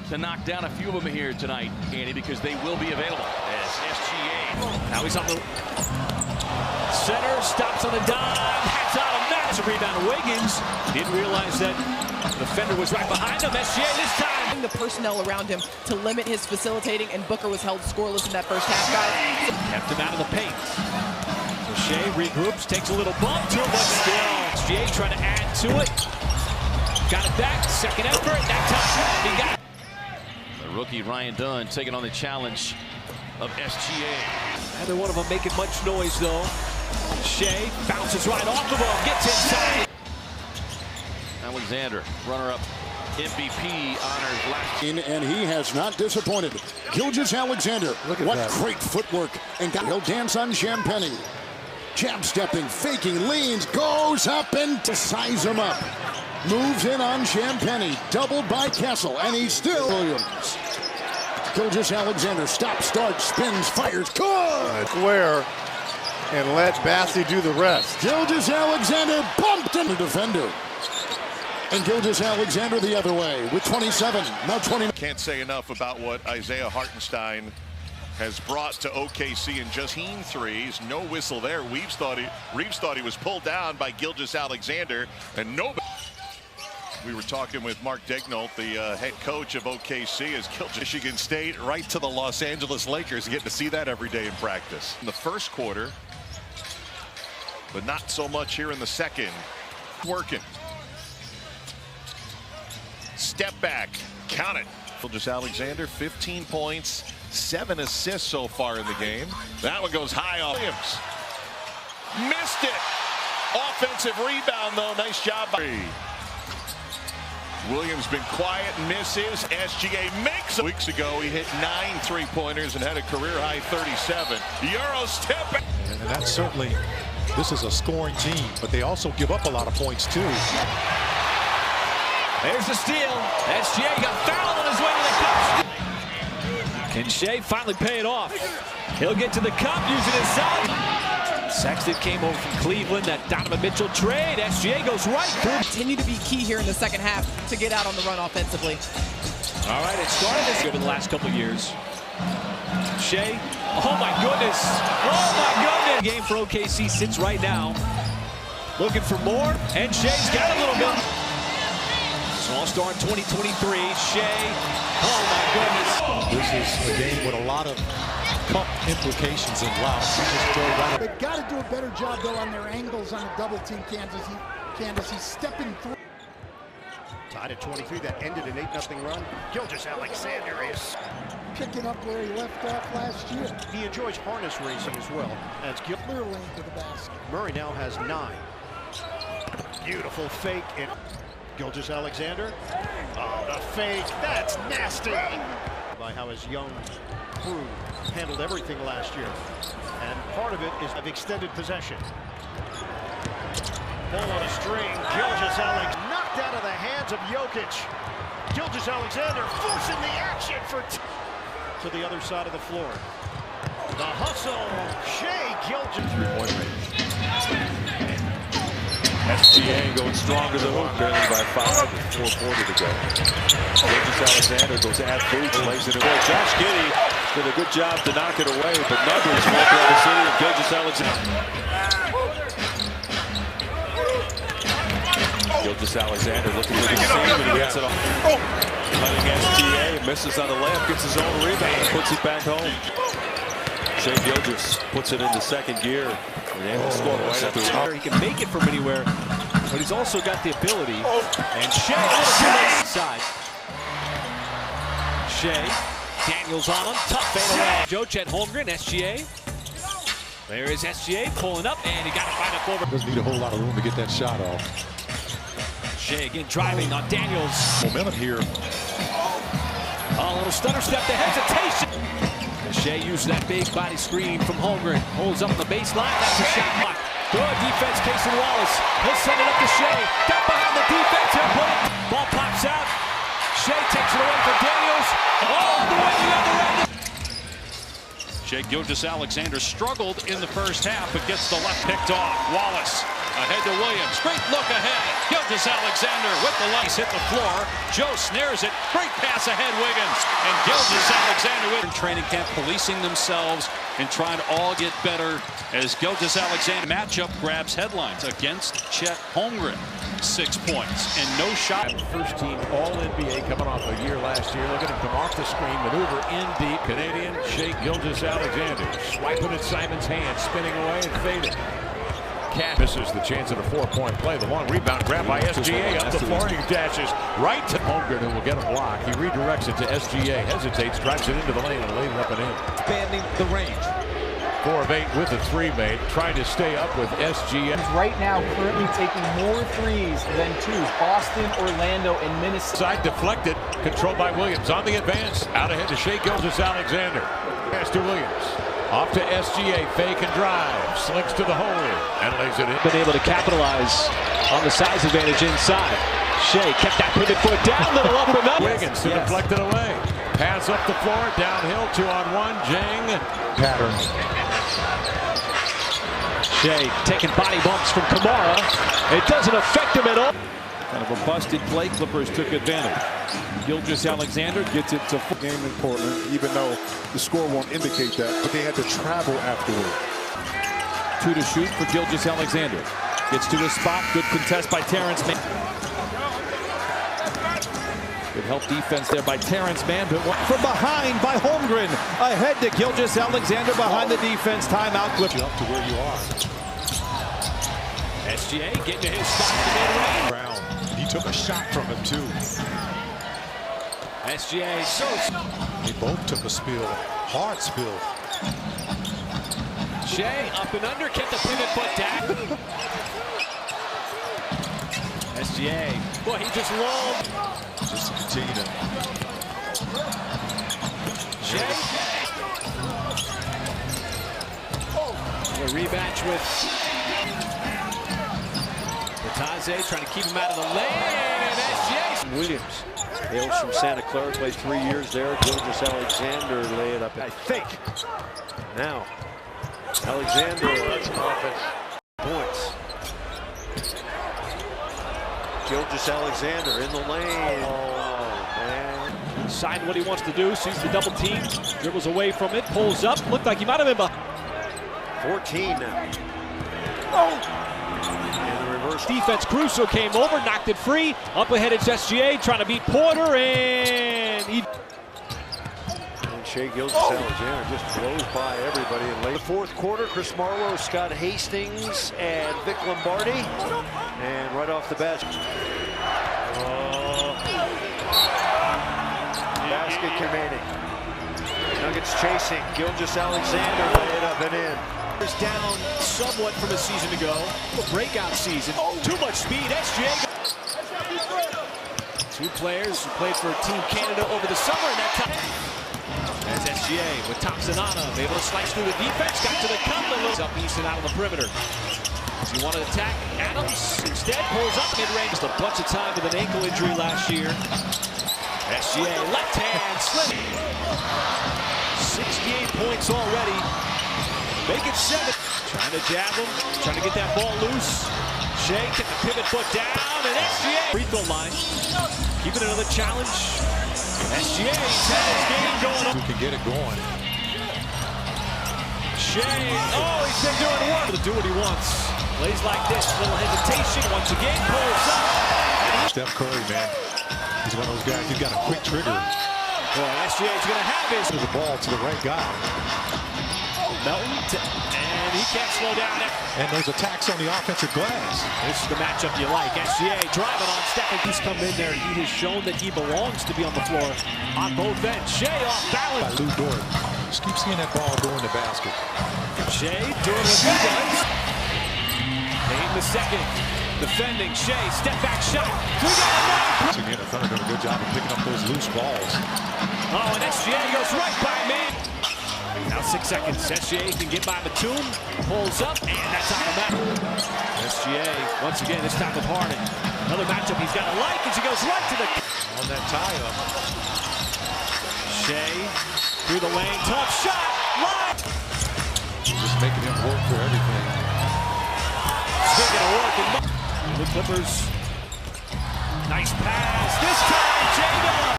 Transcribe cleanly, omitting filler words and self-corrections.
to knock down a few of them here tonight, Andy, because they will be available as SGA. Now he's on the center, stops on the dime, hacks out a massive rebound. Wiggins didn't realize that the defender was right behind him. SGA this time. The personnel around him to limit his facilitating, and Booker was held scoreless in that first half, guys. Kept him out of the paint. So Shai regroups, takes a little bump to him, but still SGA trying to add to it. Got it back, second effort, that time he got it. The rookie Ryan Dunn taking on the challenge of SGA. Neither one of them making much noise though. Shai bounces right off of him, gets inside. Alexander, runner-up MVP honors last year. And he has not disappointed. Gilgeous-Alexander, what that. Great footwork. And he'll dance on Champagne. Jab stepping, faking, leans, goes up and to size him up. Moves in on Champagne, doubled by Kessel, and he's still Williams. Gilgeous-Alexander stops, starts, spins, fires, good! Square and let Bassey do the rest. Gilgeous-Alexander bumped in the defender. And Gilgeous-Alexander the other way with 27, now 20. Can't say enough about what Isaiah Hartenstein has brought to OKC in just 18 threes. No whistle there. Reeves thought he was pulled down by Gilgeous-Alexander, and nobody. We were talking with Mark Daigneault, the head coach of OKC, as Michigan State right to the Los Angeles Lakers. Getting to see that every day in practice. In the first quarter, but not so much here in the second. Working. Step back, count it. Gilgeous-Alexander, 15 points, 7 assists so far in the game. That one goes high off Williams. Missed it. Offensive rebound though, nice job by Williams. Been quiet, misses. SGA makes it. Weeks ago he hit 9 3-pointers and had a career high 37. Euro step back. And that's certainly, this is a scoring team, but they also give up a lot of points too. There's the steal. SGA got fouled on his way to the cup. Can Shai finally pay it off? He'll get to the cup using his side. Sexton came over from Cleveland. That Donovan Mitchell trade. SGA goes right through. Continue to be key here in the second half to get out on the run offensively. All right, it started this over the last couple of years. Shai. Oh my goodness. Oh my goodness. Game for OKC sits right now. Looking for more. And Shai's got a little bit. All-Star in 2023, Shai. Oh my goodness. This is a game with a lot of cup implications and wow. They've got to do a better job though on their angles on the double team Kansas. He's stepping through. Tied at 23, that ended an 8-0 run. Gilgeous-Alexander is picking up where he left off last year. He enjoys harness racing as well. As Clear lane to the basket. Murray now has 9. Beautiful fake and Gilgeous-Alexander. Oh, the fake. That's nasty. By how his young crew handled everything last year. And part of it is of extended possession. Ball on a string. Gilgeous-Alexander knocked out of the hands of Jokic. Gilgeous-Alexander forcing the action to the other side of the floor. The hustle. Shai Gilgeous. SGA going strong to the hoop, barely by 5 with 4:40 to go. Gilgeous-Alexander goes to add boots, lays it away. Josh Giddey did a good job to knock it away, but numbers walk around the city of Gilgeous-Alexander. Gilgeous-Alexander looking for the seam, and he gets it off. Cutting SGA, misses on the layup, gets his own rebound, and puts it back home. Shai Gilgeous puts it into second gear. He can make it from anywhere, but he's also got the ability. And Shai side. Shai, Daniels on him, tough fade away. Joe Chet Holmgren, SGA. There is SGA pulling up, and he got it right up over. Doesn't need a whole lot of room to get that shot off. Shai again driving on Daniels. Momentum here. A little stutter step to hesitation. Shai used that big body screen from Holmgren. Holds up the baseline. That's a shot block. Good defense, Casey Wallace. He'll send it up to Shai. Got behind the defense. He'll put it. Ball pops out. Shai takes it away from Daniels. All the way the other end. Shai Gilgeous-Alexander struggled in the first half, but gets the left picked off. Wallace ahead to Williams. Great look ahead. Gilgeous-Alexander with the left. Hit the floor. Joe snares it. Great pass ahead, Wiggins. And Gilgeous-Alexander with training camp, policing themselves and trying to all get better as Gilgeous-Alexander matchup grabs headlines against Chet Holmgren. 6 points and no shot. First team All-NBA coming off a year last year. Look at him come off the screen, maneuver in deep. Canadian Shai Gilgeous-Alexander swiping at Simon's hand, spinning away and fading. Cat misses the chance at a 4-point play. The long rebound grab by SGA up the floor. He dashes right to Holmgren, who will get a block. He redirects it to SGA, hesitates, drives it into the lane and laid it up and in. Expanding the range. 4 of 8 with a 3 made, trying to stay up with SGA. Right now, currently taking more threes than 2s. Boston, Orlando, and Minnesota. Side deflected, controlled by Williams. On the advance, out ahead to Shai Gilgeous-Alexander. Pass to Williams. Off to SGA, fake and drive. Slinks to the hole and lays it in. Been able to capitalize on the size advantage inside. Shai kept that pivot foot down, little up and up. Wiggins to deflect it away. Pass up the floor, downhill, 2-on-1. Jang. Pattern. Shai taking body bumps from Kamara. It doesn't affect him at all. Kind of a busted play. Clippers took advantage. Gilgeous-Alexander gets it to full game in Portland, even though the score won't indicate that, but they had to travel afterward. 2 to shoot for Gilgeous-Alexander. Gets to his spot. Good contest by Terrence Mann. Good help defense there by Terrence Mann. But from behind by Holmgren. Ahead to Gilgeous-Alexander behind the defense. Timeout. Clip Up to where you are. SGA getting to his spot in the mid-range. Brown. He took a shot from him too. SGA They both took a spill. Hard spill. Shai up and under, kept the pivot foot down. SGA, boy, he just rolled. Just to continue to. Shai. A rematch with Bataze trying to keep him out of the lane. And SGA. Williams hails from Santa Clara, plays 3 years there. Gilgeous-Alexander lay it up. I think. Now, Alexander offense points. Gilgeous-Alexander in the lane. Oh, man. Decide what he wants to do. Sees the double team. Dribbles away from it. Pulls up. Looked like he might have been behind. 14 now. Oh! And the reverse Defense. Caruso came over, knocked it free. Up ahead it's SGA trying to beat Porter, and he. And Shai Gilgeous-Alexander just blows by everybody in late. The 4th quarter, Chris Marlowe, Scott Hastings, and Vic Lombardi. And right off the bat. Basket remaining. Nuggets chasing. Gilgeous-Alexander lay it up and in. Is down somewhat from a season ago. A breakout season. Too much speed. SGA. 2 players who played for Team Canada over the summer in that time. As SGA with Thompson on him, able to slice through the defense, got to the cup, a little up east and out on the perimeter. Does he want to attack Adams? Instead, pulls up mid-range. Just a bunch of time with an ankle injury last year. SGA left hand slip. 68 points already. Make it 7. Trying to jab him, trying to get that ball loose. Shai get the pivot foot down, and SGA free throw line. Keeping another challenge. SGA's had his game going on. Who can get it going? Shai, he's been doing work to do what he wants. Plays like this, little hesitation once again, pulls up. Steph Curry, man. He's one of those guys, he's got a quick trigger. Boy, SGA's going to have his. There's a ball to the right guy. Melton, and he can't slow down. And those attacks on the offensive glass. This is the matchup you like. SGA driving on Stephen. He's come in there. He has shown that he belongs to be on the floor on both ends. Shai off balance. By Lou Dort. Just keep seeing that ball go in the basket. Shai doing what he does. Payne the second. Defending. Shai, step back shot. We got a 9. Again, the Thunder doing a good job of picking up those loose balls. And SGA goes right by me. Now 6 seconds. SGA can get by Batum. Pulls up, and that's out of bounds. SGA, once again, this time with Harden. Another matchup he's got to like as he goes right to the... On that tie-up. Shai through the lane. Tough shot. Line. Just making him work for everything. Speaking of working, the Clippers. Nice pass. This time, J-Dub.